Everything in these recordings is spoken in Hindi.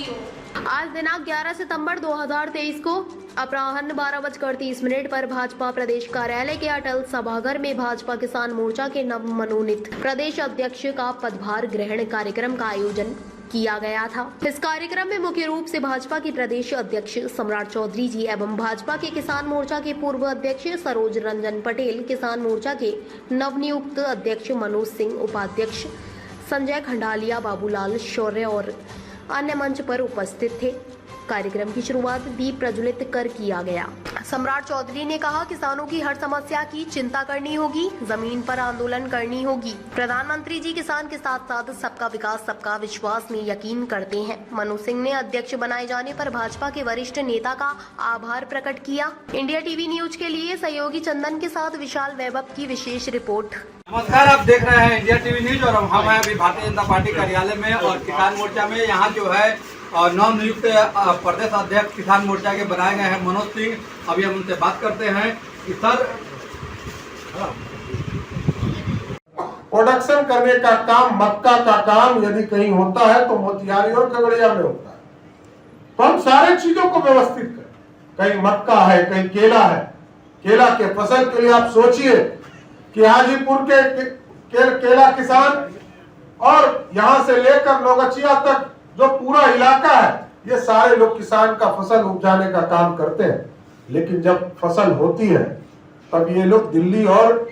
आज दिनांक 11 सितंबर 2023 को अपराह्न 12:30 पर भाजपा प्रदेश कार्यालय के अटल सभागार में भाजपा किसान मोर्चा के नव मनोनीत प्रदेश अध्यक्ष का पदभार ग्रहण कार्यक्रम का आयोजन किया गया था। इस कार्यक्रम में मुख्य रूप से भाजपा के प्रदेश अध्यक्ष सम्राट चौधरी जी एवं भाजपा के किसान मोर्चा के पूर्व अध्यक्ष सरोज रंजन पटेल, किसान मोर्चा के नवनियुक्त अध्यक्ष मनोज सिंह, उपाध्यक्ष संजय खंडालिया, बाबूलाल शौर्य और अन्य मंच पर उपस्थित थे। कार्यक्रम की शुरुआत दीप प्रज्वलित कर किया गया। सम्राट चौधरी ने कहा, किसानों की हर समस्या की चिंता करनी होगी, जमीन पर आंदोलन करनी होगी। प्रधानमंत्री जी किसान के साथ साथ सबका विकास सबका विश्वास में यकीन करते हैं। मनोज सिंह ने अध्यक्ष बनाए जाने पर भाजपा के वरिष्ठ नेता का आभार प्रकट किया। इंडिया टीवी न्यूज के लिए सहयोगी चंदन के साथ विशाल वैभव की विशेष रिपोर्ट। नमस्कार, आप देख रहे हैं इंडिया टीवी न्यूज और हम हैं अभी भारतीय जनता पार्टी कार्यालय में और किसान मोर्चा में। यहाँ जो है नवनियुक्त प्रदेश अध्यक्ष किसान मोर्चा के बनाए गए हैं मनोज सिंह। अभी हम उनसे बात करते हैं कि सर, प्रोडक्शन करने का काम, मक्का का काम यदि कहीं होता है तो मोतिहारी और खगड़िया में होता है। तो हम सारे चीजों को व्यवस्थित करें। कहीं मक्का है, कहीं केला है। केला के फसल के लिए आप सोचिए कि हाजीपुर के केला किसान और यहां से लेकर नौगछिया तक जो पूरा इलाका है, ये सारे लोग किसान का फसल उपजाने का काम करते हैं। लेकिन जब फसल होती है तब ये लोग दिल्ली और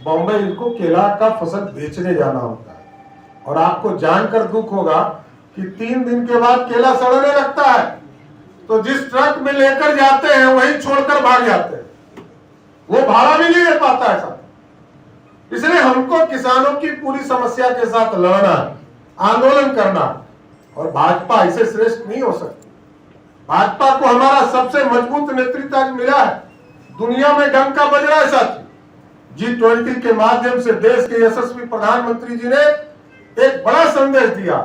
बॉम्बे इनको केला का फसल बेचने जाना होता है। और आपको जानकर दुख होगा कि 3 दिन के बाद केला सड़ने लगता है, तो जिस ट्रक में लेकर जाते हैं वही छोड़कर भाग जाते हैं। वो भाड़ा भी नहीं दे पाता है साहब। इसलिए हमको किसानों की पूरी समस्या के साथ लड़ना, आंदोलन करना, और भाजपा ऐसे श्रेष्ठ नहीं हो सकती। भाजपा को हमारा सबसे मजबूत नेतृत्व आज मिला है। दुनिया में डंका बज रहा है साथी। G20 के माध्यम से देश के यशस्वी प्रधानमंत्री जी ने एक बड़ा संदेश दिया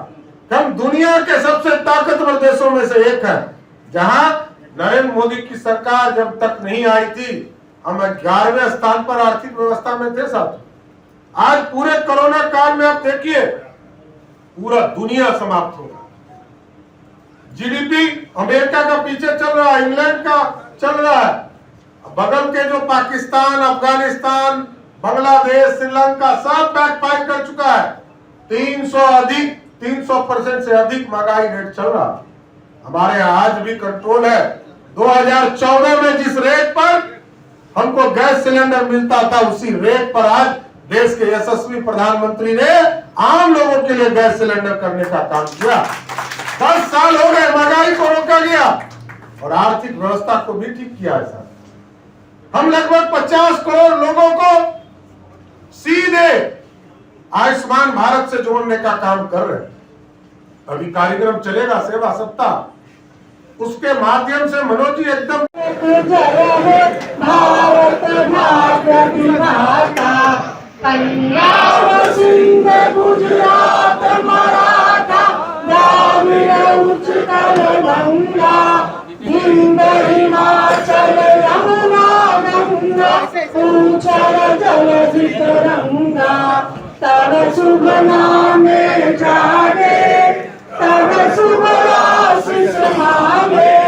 कि हम दुनिया के सबसे ताकतवर देशों में से एक है। जहां नरेंद्र मोदी की सरकार जब तक नहीं आई थी, हम 11वें स्थान पर आर्थिक व्यवस्था में थे साथी। आज पूरे कोरोना काल में आप देखिए, पूरा दुनिया समाप्त हो गया। जीडीपी अमेरिका का पीछे चल रहा है, इंग्लैंड का चल रहा है। बगल के जो पाकिस्तान, अफगानिस्तान, बांग्लादेश, श्रीलंका सब बैकफायर कर चुका है। 300% से अधिक महंगाई रेट चल रहा है। हमारे यहाँ आज भी कंट्रोल है। 2014 में जिस रेट पर हमको गैस सिलेंडर मिलता था, उसी रेट पर आज देश के यशस्वी प्रधानमंत्री ने आम लोगों के लिए गैस सिलेंडर करने का काम किया। 10 साल हो गए, महंगाई को रोका गया और आर्थिक व्यवस्था को भी ठीक किया है साहब। हम लगभग 50 करोड़ लोगों को सीधे आयुष्मान भारत से जोड़ने का काम कर रहे हैं। अभी कार्यक्रम चलेगा सेवा सप्ताह, उसके माध्यम से मनोज जी एकदम पंजाब, सिंध, गुजरात, मराठा, द्राविड़, उत्कल, गंगा, हिंद, हिमाचल, यमुना, गंगा, उच्चल जलधि तरंगा, तब शुभ नामे जागे, तब शुभ आशीष मांगे,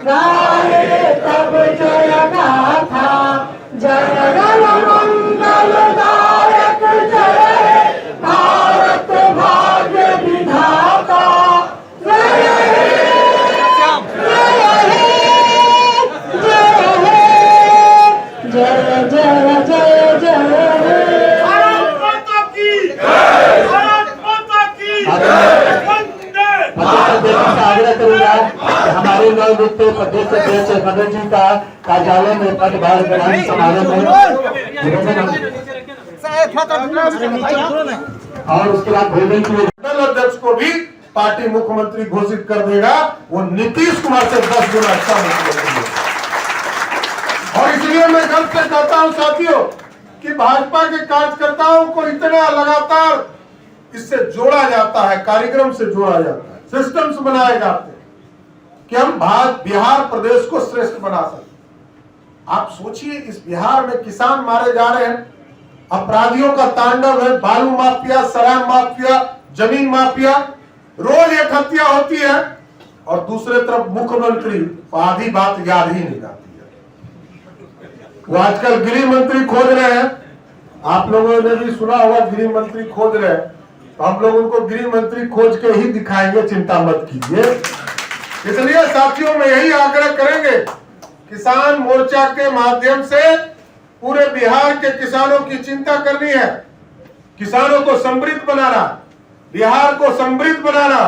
गाए तब जय गाथा, जय गण मंगल दायक, जय भारत भाग्य विधाता, जय हे, जय हे, जय हे, जय जय जय जय हे। भारत माता की जय, भारत माता की जय, वंदे आग्रह करूंगा कि हमारे नवनियुक्त प्रदेश अध्यक्ष मनोज जी का कार्यालय में पदभार ग्रहण समारोह में और उसके बाद भोजन की अध्यक्ष को भी पार्टी मुख्यमंत्री घोषित कर देगा। वो नीतीश कुमार से 10 गुना अच्छा मुख्यमंत्री है। और इसलिए मैं गर्व से कहता हूं साथियों कि भाजपा के कार्यकर्ताओं को इतना लगातार इससे जोड़ा जाता है, कार्यक्रम से जोड़ा जाता है, सिस्टम्स बनाए जाते हैं कि हम बिहार प्रदेश को श्रेष्ठ बना सकते। आप सोचिए, इस बिहार में किसान मारे जा रहे हैं, अपराधियों का तांडव है, बालू माफिया, शराब माफिया, जमीन माफिया, रोज एक हत्या होती है। और दूसरे तरफ मुख्यमंत्री, आधी बात याद ही नहीं आती है। वो आजकल गृह मंत्री खोज रहे हैं, आप लोगों ने भी सुना होगा गृह मंत्री खोज रहे हैं, तो हम लोग उनको गृह मंत्री खोज के ही दिखाएंगे, चिंता मत कीजिए। इसलिए साथियों में यही आग्रह करेंगे, किसान मोर्चा के माध्यम से पूरे बिहार के किसानों की चिंता करनी है, किसानों को समृद्ध बनाना, बिहार को समृद्ध बनाना,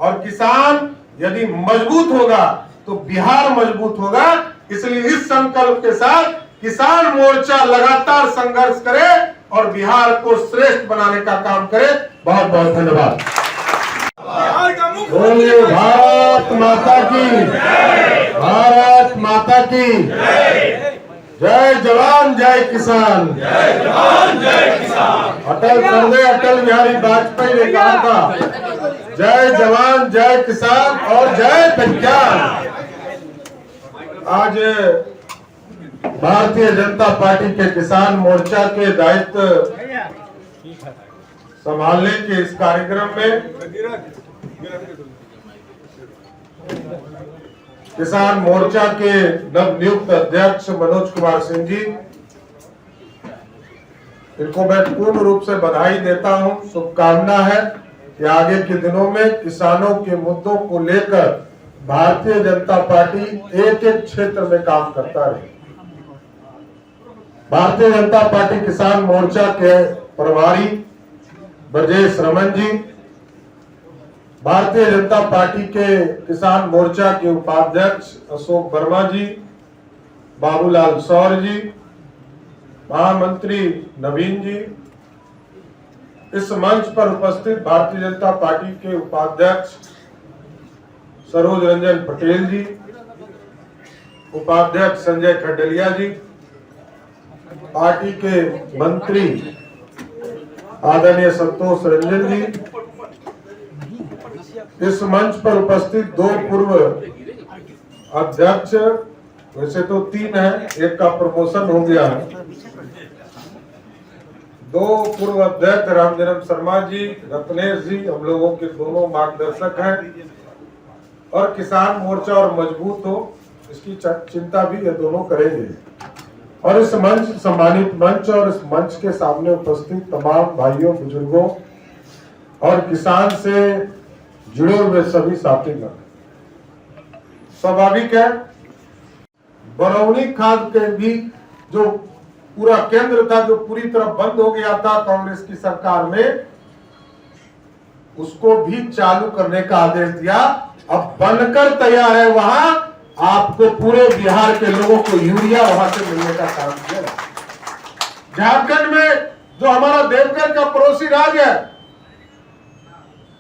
और किसान यदि मजबूत होगा तो बिहार मजबूत होगा। इसलिए इस संकल्प के साथ किसान मोर्चा लगातार संघर्ष करे और बिहार को श्रेष्ठ बनाने का काम करे। बहुत बहुत धन्यवाद। बोलिए भारत माता की, भारत माता की जय जवान जय किसान। अटल सर्वे अटल बिहारी वाजपेयी ने कहा था, जय जवान जय किसान और जय विज्ञान। आज भारतीय जनता पार्टी के किसान मोर्चा के दायित्व संभालने के इस कार्यक्रम में किसान मोर्चा के नवनियुक्त अध्यक्ष मनोज कुमार सिंह जी, इनको मैं पूर्ण रूप से बधाई देता हूं। शुभकामना है कि आगे के दिनों में किसानों के मुद्दों को लेकर भारतीय जनता पार्टी एक एक क्षेत्र में काम करता रहे। भारतीय जनता पार्टी किसान मोर्चा के प्रभारी ब्रजेश रमन जी, भारतीय जनता पार्टी के किसान मोर्चा के उपाध्यक्ष अशोक वर्मा जी, बाबूलाल सौर जी, महामंत्री नवीन जी, इस मंच पर उपस्थित भारतीय जनता पार्टी के उपाध्यक्ष सरोज रंजन पटेल जी, उपाध्यक्ष संजय खंडलिया जी, पार्टी के मंत्री आदरणीय संतोष रंजन जी, इस मंच पर उपस्थित दो पूर्व अध्यक्ष, वैसे तो 3 हैं, एक का प्रमोशन हो गया है, दो पूर्व अध्यक्ष रामजन्म शर्मा जी, रत्नेश जी, हम लोगों के दोनों मार्गदर्शक हैं। और किसान मोर्चा और मजबूत हो इसकी चिंता भी ये दोनों करेंगे। और इस मंच, सम्मानित मंच और इस मंच के सामने उपस्थित तमाम भाइयों, बुजुर्गों और किसान से जुड़े हुए सभी साथीगण, स्वाभाविक है बरौनी खाद के भी जो पूरा केंद्र था, जो पूरी तरह बंद हो गया था कांग्रेस की सरकार में, उसको भी चालू करने का आदेश दिया। अब बनकर तैयार है, वहां आपको पूरे बिहार के लोगों को यूरिया वहां से मिलने का काम किया। झारखंड में जो हमारा देवघर का पड़ोसी राज्य है,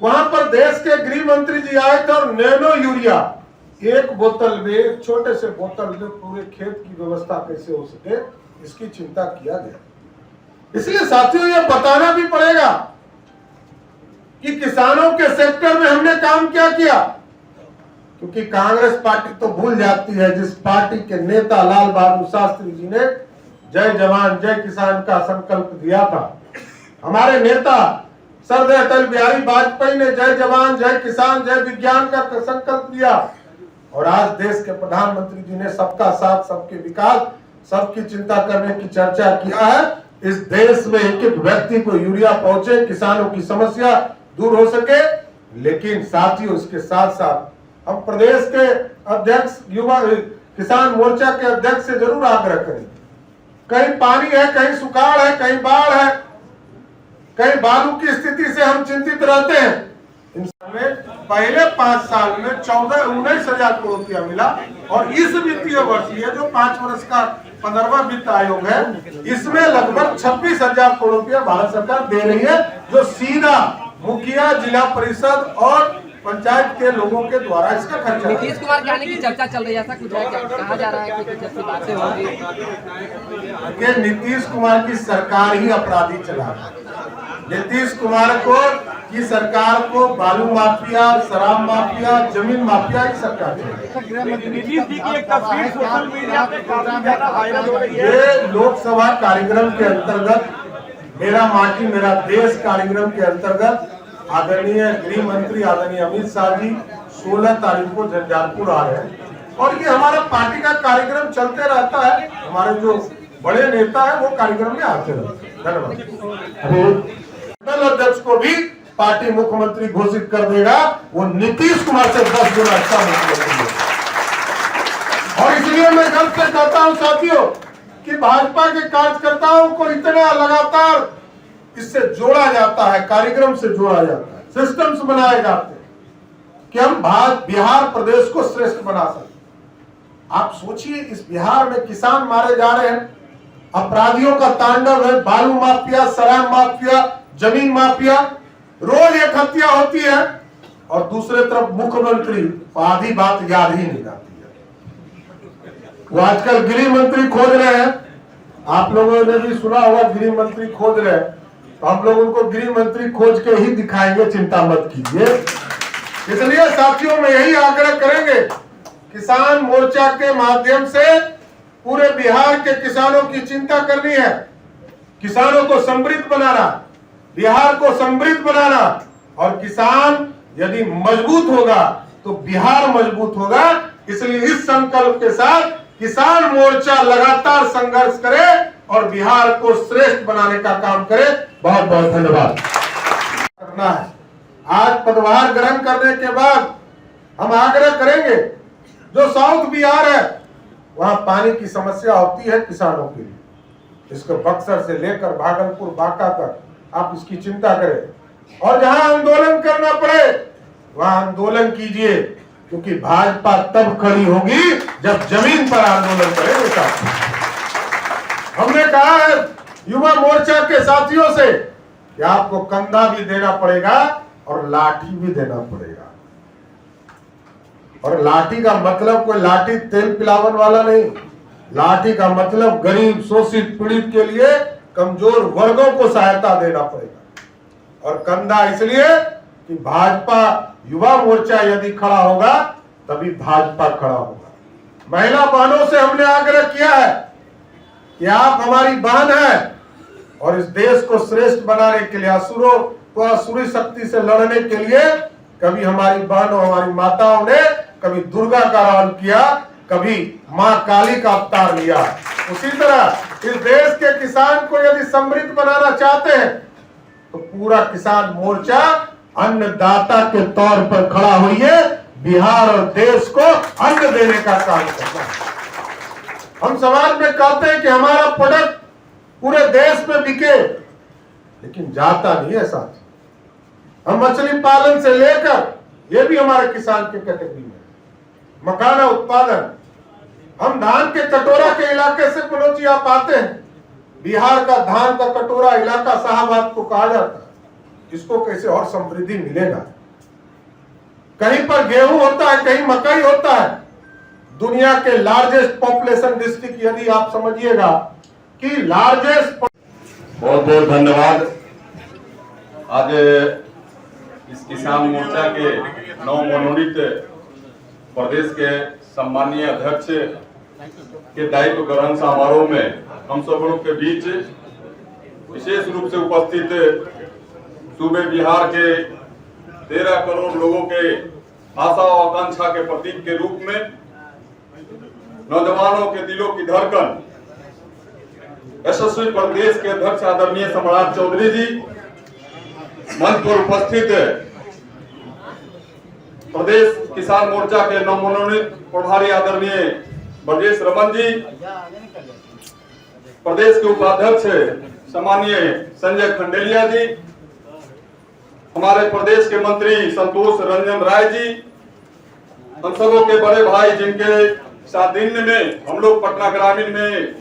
वहां पर देश के गृह मंत्री जी आए थे और नैनो यूरिया एक बोतल में, छोटे से बोतल में पूरे खेत की व्यवस्था कैसे हो सके, इसकी चिंता किया गया। इसलिए साथियों ये बताना भी पड़ेगा कि किसानों के सेक्टर में हमने काम क्या किया, क्योंकि कांग्रेस पार्टी तो भूल जाती है जिस पार्टी के नेता लाल बहादुर शास्त्री जी ने जय जवान जय किसान का संकल्प दिया था। हमारे नेता सरदार अटल बिहारी वाजपेयी ने जय जवान जय किसान जय विज्ञान का संकल्प दिया, और आज देश के प्रधानमंत्री जी ने सबका साथ सबके विकास सबकी चिंता करने की चर्चा किया है। इस देश में एक एक व्यक्ति को यूरिया पहुंचे, किसानों की समस्या दूर हो सके। लेकिन साथियों, इसके साथ साथ हम प्रदेश के अध्यक्ष, युवा किसान मोर्चा के अध्यक्ष से जरूर आग्रह करें, कहीं पानी है, कहीं सुखाड़ है, कहीं बाढ़ है, कहीं बालू की स्थिति से हम चिंतित रहते हैं। पहले 5 साल में 19 हजार करोड़ रुपया मिला, और इस वित्तीय वर्ष ये जो 5 वर्ष का 15वां वित्त आयोग है, इसमें लगभग 26 हजार करोड़ रुपया भारत सरकार दे रही है, जो सीधा मुखिया, जिला परिषद और पंचायत के लोगों के द्वारा इसका खर्चा। नीतीश कुमार के आने की चर्चा चल रही है, ऐसा कुछ है क्या? कहा जा रहा है कि कुछ ऐसी बातें होंगी कि नीतीश कुमार की सरकार ही अपराधी चला रहा है। नीतीश कुमार की सरकार को बालू माफिया, शराब माफिया, जमीन माफिया की सरकार नीतीश जी की एक तस्वीर सोशल मीडिया पे काफी ज्यादा वायरल हो रही है। ये लोकसभा कार्यक्रम के अंतर्गत, मेरा माटी मेरा देश कार्यक्रम के अंतर्गत आदरणीय गृह मंत्री आदरणीय अमित शाह जी 16 तारीख को झंझारपुर आ रहे हैं और ये हमारा पार्टी का कार्यक्रम चलते रहता है। हमारे जो बड़े नेता है वो कार्यक्रम में आते रहते हैं। धन्यवाद। मंडल अध्यक्ष को भी पार्टी मुख्यमंत्री घोषित कर देगा, वो नीतीश कुमार से 10 गुना अच्छा मुख्यमंत्री है। और इसलिए मैं गर्व से कहता हूं साथियों कि भाजपा के कार्यकर्ताओं को इतना लगातार इससे जोड़ा जाता है, कार्यक्रम से जोड़ा जाता है, सिस्टम्स बनाए जाते हैं कि हम बिहार प्रदेश को श्रेष्ठ बना सकें। आप सोचिए, इस बिहार में किसान मारे जा रहे हैं, अपराधियों का तांडव है, बालू माफिया, शराब माफिया, जमीन माफिया, रोज एक हत्या होती है और दूसरे तरफ मुख्यमंत्री आधी बात याद ही नहीं आती है। वो आजकल गृह मंत्री खोज रहे हैं, आप लोगों ने भी सुना होगा गृह मंत्री खोज रहे हैं, तो हम लोग उनको गृह मंत्री खोज के ही दिखाएंगे, चिंता मत कीजिए। इसलिए साथियों में यही आग्रह करेंगे, किसान मोर्चा के माध्यम से पूरे बिहार के किसानों की चिंता करनी है, किसानों को समृद्ध बनाना, बिहार को समृद्ध बनाना, और किसान यदि मजबूत होगा तो बिहार मजबूत होगा। इसलिए इस संकल्प के साथ किसान मोर्चा लगातार संघर्ष करे और बिहार को श्रेष्ठ बनाने का काम करे। बहुत बहुत धन्यवाद। करना है, आज पदभार ग्रहण करने के बाद हम आग्रह करेंगे, जो साउथ बिहार है वहां पानी की समस्या होती है किसानों के लिए, इसको बक्सर से लेकर भागलपुर बांका तक आप इसकी चिंता करें, और जहां आंदोलन करना पड़े वहां आंदोलन कीजिए, क्योंकि भाजपा तब खड़ी होगी जब जमीन पर आंदोलन करेगा। हमने कहा है युवा मोर्चा के साथियों से कि आपको कंधा भी देना पड़ेगा और लाठी भी देना पड़ेगा। और लाठी का मतलब कोई लाठी तेल पिलावन वाला नहीं, लाठी का मतलब गरीब, शोषित, पीड़ित के लिए कमजोर वर्गों को सहायता देना पड़ेगा। और कंधा इसलिए कि भाजपा युवा मोर्चा यदि खड़ा होगा तभी भाजपा खड़ा होगा। महिला बहनों से हमने आग्रह किया है कि आप हमारी बहन है और इस देश को श्रेष्ठ बनाने के लिए, असुरों को असुरी शक्ति से लड़ने के लिए कभी हमारी बहन और हमारी माताओं ने कभी दुर्गा का रावण किया, कभी मां काली का अवतार लिया। उसी तरह इस देश के किसान को यदि समृद्ध बनाना चाहते हैं तो पूरा किसान मोर्चा अन्नदाता के तौर पर खड़ा होइए, बिहार और देश को अन्न देने का काम करना है। हम समाज में कहते हैं कि हमारा प्रोडक्ट पूरे देश में बिके, लेकिन जाता नहीं है साथ। हम मछली पालन से लेकर, ये भी हमारे किसान के कैटेगरी में, मखाना उत्पादन, हम धान के कटोरा के इलाके से मनोज आप आते हैं, बिहार का धान का कटोरा इलाका शाहबाद को कहा जाता है, इसको कैसे और समृद्धि मिलेगा। कहीं पर गेहूं होता है, कहीं मकई होता है। दुनिया के लार्जेस्ट पॉपुलेशन डिस्ट्रिक्ट यदि आप समझिएगा कि लार्जेस्ट। बहुत बहुत धन्यवाद। आज इस किसान मोर्चा के नवमनोनीत प्रदेश के सम्मानीय अध्यक्ष के दायित्व ग्रहण समारोह में हम सब लोग के बीच विशेष रूप से उपस्थित सूबे बिहार के 13 करोड़ लोगों के आशा और आकांक्षा के प्रतीक के रूप में नौजवानों के दिलों की धड़कन यशस्वी प्रदेश के अध्यक्ष आदरणीय सम्राट चौधरी जी, मंच पर उपस्थित प्रदेश किसान मोर्चा के नवमनोनीत प्रभारी आदरणीय ब्रजेश रमन जी, प्रदेश के उपाध्यक्ष सम्मानीय संजय खंडेलिया जी, हमारे प्रदेश के मंत्री संतोष रंजन राय जी, हम सबों के बड़े भाई जिनके सानिध्य में हम लोग पटना ग्रामीण में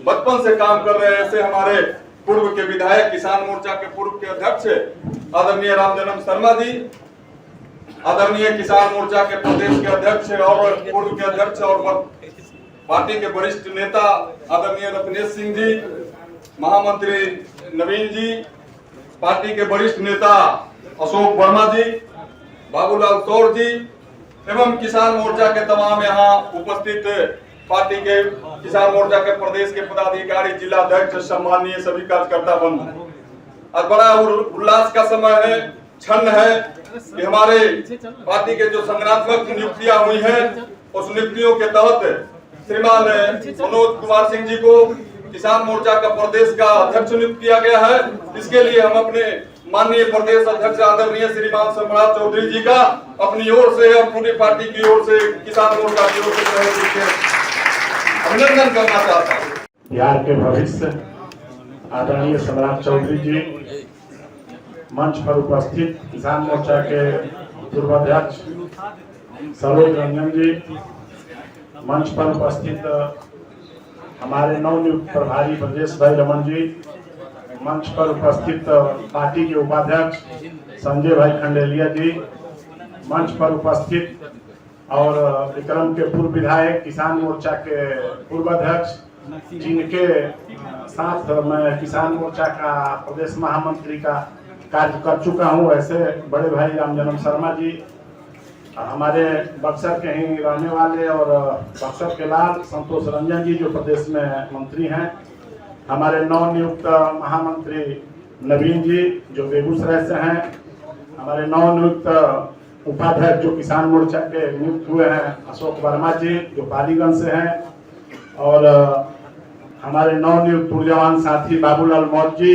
बचपन से काम कर रहे हैं, ऐसे हमारे पूर्व के विधायक, किसान मोर्चा के पूर्व के अध्यक्ष आदरणीय रामजन्म शर्मा जी, आदरणीय किसान मोर्चा के प्रदेश के अध्यक्ष और पूर्व के अध्यक्ष और पार्टी के वरिष्ठ नेता आदरणीय रत्नेश सिंह जी, महामंत्री नवीन जी, पार्टी के वरिष्ठ नेता अशोक वर्मा जी, बाबूलाल सौर जी एवं किसान मोर्चा के तमाम यहाँ उपस्थित पार्टी के किसान मोर्चा के प्रदेश के पदाधिकारी, जिला अध्यक्ष, सम्मानीय सभी कार्यकर्ता बंधु, आज बड़ा उल्लास का समय है। क्षण है कि हमारे पार्टी के जो संगठनात्मक नियुक्तियां हुई हैं उस नियुक्तियों के तहत श्रीमान मनोज कुमार सिंह जी को किसान मोर्चा का प्रदेश का अध्यक्ष नियुक्त किया गया है। इसके लिए हम अपने माननीय प्रदेश अध्यक्ष आदरणीय श्रीमान सम्राट चौधरी जी का अपनी ओर से और पूरी पार्टी की ओर से किसान मोर्चा की ओर से अभिनंदन करना चाहता हूँ। बिहार के भविष्य आदरणीय सम्राट चौधरी जी, मंच पर उपस्थित किसान मोर्चा के पूर्व अध्यक्ष सरोज रंजन जी, मंच पर उपस्थित हमारे नवनियुक्त प्रभारी ब्रजेश भाई रमन जी, मंच पर उपस्थित पार्टी के उपाध्यक्ष संजय भाई खंडेलिया जी, मंच पर उपस्थित और विक्रम के पूर्व विधायक किसान मोर्चा के पूर्व अध्यक्ष, जिनके साथ मैं किसान मोर्चा का प्रदेश महामंत्री का कार्य कर चुका हूं, ऐसे बड़े भाई रामजन्म शर्मा जी, हमारे बक्सर के ही रहने वाले और बक्सर के लाल संतोष रंजन जी जो प्रदेश में मंत्री हैं, हमारे नवनियुक्त महामंत्री नवीन जी जो बेगूसराय से हैं, हमारे नवनियुक्त उपाध्यक्ष जो किसान मोर्चा के नियुक्त हुए हैं अशोक वर्मा जी जो पालीगंज से हैं, और हमारे नवनियुक्त ऊर्जावान साथी बाबूलाल मौर्य जी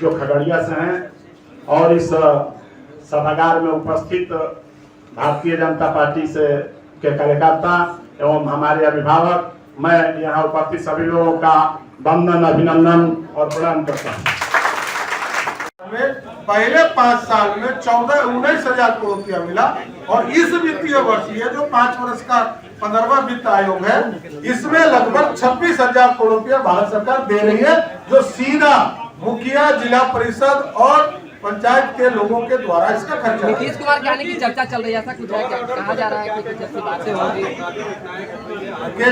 जो खगड़िया से हैं, और इस सभागार में उपस्थित भारतीय जनता पार्टी से के कार्यकर्ता एवं हमारे अभिभावक, मैं यहाँ उपस्थित सभी लोगों का वंदन, अभिनंदन और प्रणाम करता हूँ। पहले 5 साल में 19 हजार करोड़ रुपया मिला, और इस वित्तीय वर्ष ये जो 5 वर्ष का 15वां वित्त आयोग है, इसमें लगभग 26,000 करोड़ रुपया भारत सरकार दे रही है, जो सीधा मुखिया, जिला परिषद और पंचायत के लोगों के द्वारा इसका खर्चा। नीतीश कुमार के आने की चर्चा चल रही है, ऐसा कुछ है क्या? कहा जा रहा है कि कुछ ऐसी बातें होंगी?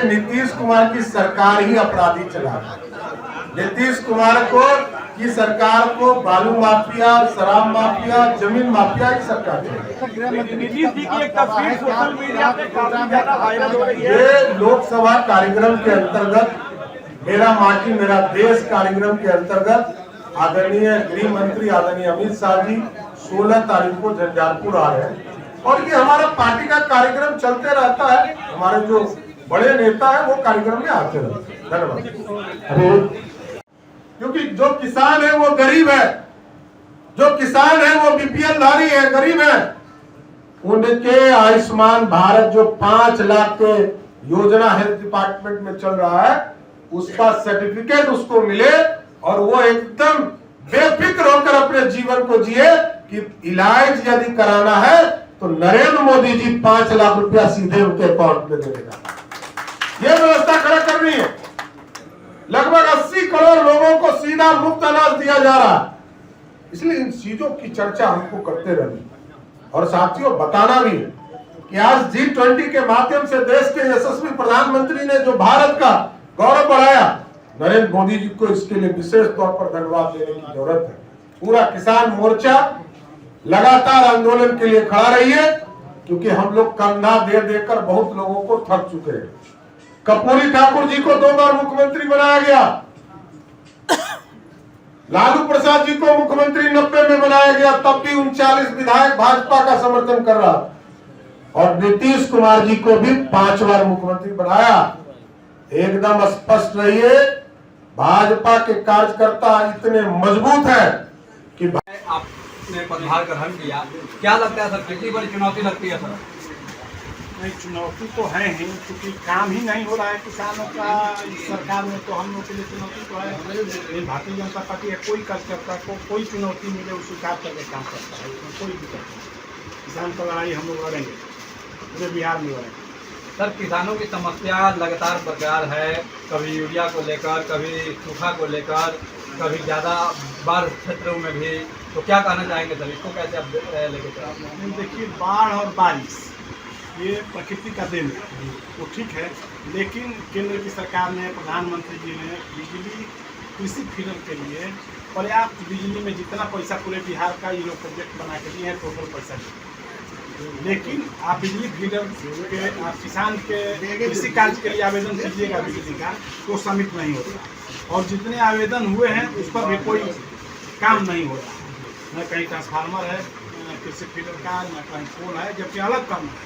नीतीश कुमार की सरकार ही अपराधी चला रहा है। नीतीश कुमार की सरकार को बालू माफिया, शराब माफिया, जमीन माफिया की सरकार नीतीश जी की एक तस्वीर सोशल मीडिया पे काफी ज्यादा वायरल हो रही है। ये लोकसभा कार्यक्रम के अंतर्गत, मेरा माटी मेरा देश कार्यक्रम के अंतर्गत आदरणीय गृह मंत्री आदरणीय अमित शाह जी 16 तारीख को झंझारपुर आ रहे हैं, और ये हमारा पार्टी का कार्यक्रम चलते रहता है। हमारे जो बड़े नेता है वो कार्यक्रम में आते रहते हैं। धन्यवाद। क्योंकि जो किसान है वो गरीब है, जो किसान है वो बीपीएल धारी है, गरीब है, उनके आयुष्मान भारत जो 5 लाख के योजना हेल्थ डिपार्टमेंट में चल रहा है, उसका सर्टिफिकेट उसको मिले और वो एकदम बेफिक्र होकर अपने जीवन को जिए कि इलाज यदि कराना है तो नरेंद्र मोदी जी 5 लाख रुपया सीधे उनके अकाउंट में दे देगा। ये व्यवस्था खड़ा करनी है। लगभग 80 करोड़ लोगों को सीधा मुफ्त अनाज दिया जा रहा है। इसलिए इन चीजों की चर्चा हमको करते रहनी, और साथियों बताना भी है कि आज G20 के माध्यम से देश के यशस्वी प्रधानमंत्री ने जो भारत का गौरव बढ़ाया, नरेंद्र मोदी जी को इसके लिए विशेष तौर पर धन्यवाद देने की जरूरत है। पूरा किसान मोर्चा लगातार आंदोलन के लिए खड़ा रही है, क्योंकि हम लोग कंधा दे देकर बहुत लोगों को थक चुके हैं। कर्पूरी ठाकुर जी को 2 बार मुख्यमंत्री बनाया गया, लालू प्रसाद जी को मुख्यमंत्री 90 में बनाया गया, तब भी 39 विधायक भाजपा का समर्थन कर रहा, और नीतीश कुमार जी को भी 5 बार मुख्यमंत्री बनाया। एकदम स्पष्ट रहिए, भाजपा के कार्यकर्ता इतने मजबूत है कि आपने पदभार ग्रहण किया, क्या लगता है सर, कितनी बड़ी चुनौती लगती है सर? नहीं, चुनौती तो है ही, क्योंकि काम ही नहीं हो रहा है किसानों का इस सरकार में, तो हम लोग के लिए चुनौती तो है। लेकिन भारतीय जनता पार्टी है, कोई कार्यकर्ता को कोई चुनौती मिले वो स्वीकार करके काम करता है, उसमें कोई दिक्कत नहीं। किसान का लड़ाई हम लोग लड़ेंगे, पूरे बिहार में लड़ेंगे। सर, किसानों की समस्या लगातार बरकरार है, कभी यूरिया को लेकर, कभी सूखा को लेकर, कभी ज़्यादा बाढ़ क्षेत्रों में भी, तो क्या कहना चाहेंगे सर, इसको कैसे आप लेके चलेंगे? देखिए, बाढ़ और बारिश ये प्रकृति का देन है, वो ठीक है, लेकिन केंद्र की सरकार ने, प्रधानमंत्री जी ने बिजली कृषि फीडर के लिए पर्याप्त बिजली में जितना पैसा पूरे बिहार का ये लोग प्रोजेक्ट बना के दिए हैं, टोटल पैसा दिए। लेकिन आप बिजली फीडर के, आप किसान के कृषि कार्य के लिए आवेदन कीजिएगा बिजली का, तो सबमिट नहीं होता, और जितने आवेदन हुए हैं उस पर भी कोई काम नहीं हो रहा, न कहीं ट्रांसफार्मर है, किसी फीडर का न कहीं पोल है, जबकि अलग करना है।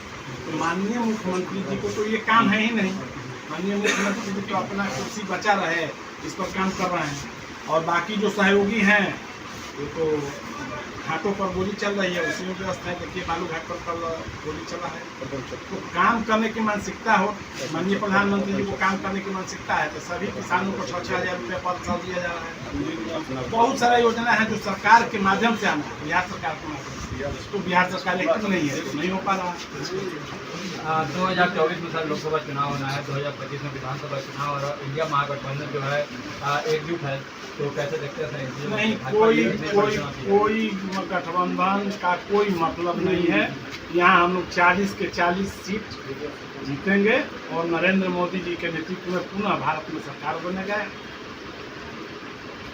तो माननीय मुख्यमंत्री जी को तो ये काम है ही नहीं। माननीय मुख्यमंत्री जी तो अपना कुर्सी बचा रहे, इस पर काम कर रहे हैं। और बाकी जो सहयोगी हैं वो तो घाटों पर गोली चल रही है, उसी में व्यवस्था है। देखिए बालू घाट पर कल गोली चला है। तो काम करने की मानसिकता हो, माननीय प्रधानमंत्री जी को काम करने की मानसिकता है, तो सभी किसानों को 6,000 रुपये पर साल दिया जा रहा है। बहुत सारा योजना है जो सरकार के माध्यम से आना है, बिहार सरकार के माध्यम से। तो बिहार सरकार एक्टिव नहीं है, तो नहीं हो पा रहा। 2024 में सर लोकसभा चुनाव होना है, 2025 में विधानसभा चुनाव, और इंडिया महागठबंधन जो है एकजुट है, तो कैसे देखते हैं? नहीं, कोई गठबंधन का कोई मतलब नहीं है। यहाँ हम लोग 40 के 40 सीट जीतेंगे और नरेंद्र मोदी जी के नेतृत्व में पुनः भारत में सरकार बनेगा,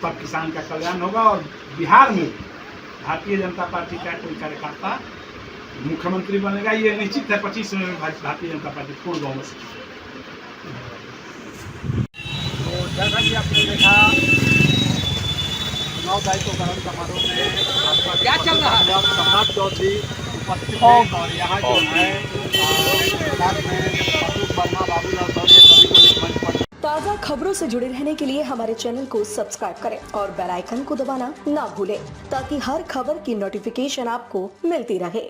तब किसान का कल्याण होगा। और बिहार में भारतीय जनता पार्टी का कोई कार्यकर्ता मुख्यमंत्री बनेगा, ये निश्चित है। 25 में भारतीय जनता पार्टी पूर्ण बहुमत से। तो जैसा कि आपने देखा, चुनाव दायित्व ग्रहण समारोह में भाजपा क्या चल रहा है? सम्राट चौधरी उपस्थित हैं और यहाँ जो है साथ में अशोक वर्मा, बाबूलाल सर, सभी को एक मंच पर। ताज़ा खबरों से जुड़े रहने के लिए हमारे चैनल को सब्सक्राइब करें और बेल आइकन को दबाना ना भूलें, ताकि हर खबर की नोटिफिकेशन आपको मिलती रहे।